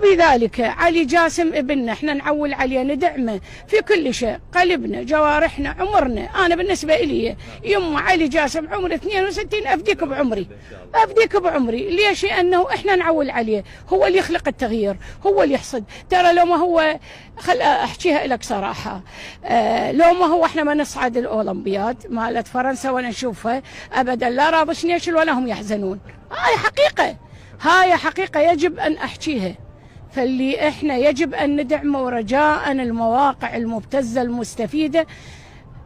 بذلك علي جاسم ابننا احنا نعول عليه ندعمه في كل شيء، قلبنا جوارحنا عمرنا. انا بالنسبه لي يما علي جاسم عمري 62 افديك بعمري، افديك بعمري. ليش؟ لانه احنا نعول عليه، هو اللي يخلق التغيير، هو اللي يحصد. ترى لو ما هو خل احكيها لك صراحه، لو ما هو احنا ما نصعد الاولمبياد مالت فرنسا ولا نشوفها ابدا، لا رابش نيشل ولا هم يحزنون. هاي حقيقه، هاي حقيقه يجب ان احكيها. فاللي احنا يجب ان ندعمه رجاء المواقع المبتزه المستفيده.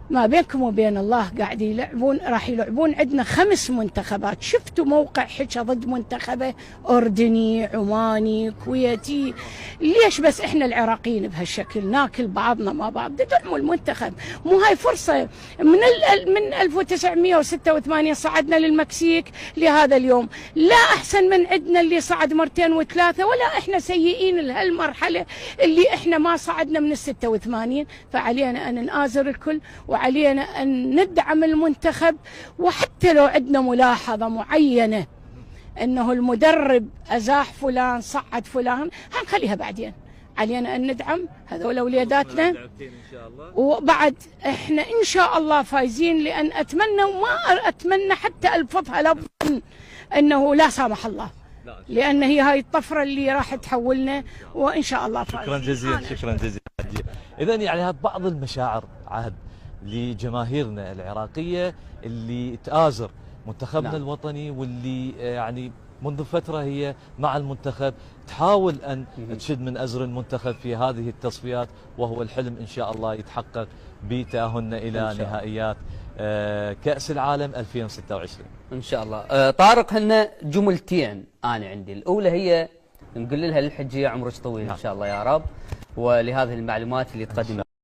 ما بينكم وبين الله قاعد يلعبون، راح يلعبون عندنا 5 منتخبات. شفتوا موقع حكى ضد منتخبه أردني عماني كويتي؟ ليش بس احنا العراقيين بهالشكل ناكل بعضنا مع بعض؟ دعموا المنتخب، مو هاي فرصة. من 1986 صعدنا للمكسيك لهذا اليوم، لا أحسن من عندنا اللي صعد 2 و3، ولا احنا سيئين لهالمرحلة اللي احنا ما صعدنا من 86. فعلينا أن نآزر الكل، وعلينا أن ندعم المنتخب. وحتى لو عندنا ملاحظة معينة أنه المدرب أزاح فلان صعد فلان، هنخليها بعدين. علينا أن ندعم هذول أولياداتنا، وبعد إحنا إن شاء الله فايزين. لأن أتمنى، وما أتمنى حتى ألفظها لفظا أنه لا سامح الله، لأن هي هاي الطفرة اللي راح تحولنا، وإن شاء الله فايزين. شكرا جزيلا، شكرا جزيلا. إذا يعني هذا بعض المشاعر عهد لجماهيرنا العراقية اللي تآزر منتخبنا الوطني، واللي يعني منذ فترة هي مع المنتخب، تحاول أن تشد من أزر المنتخب في هذه التصفيات، وهو الحلم إن شاء الله يتحقق بتأهلنا إلى نهائيات كأس العالم 2026 إن شاء الله. طارق، هن جملتين أنا عندي. الأولى هي نقول لها للحجية عمرك طويل إن شاء الله يا رب، ولهذه المعلومات اللي تقدمها.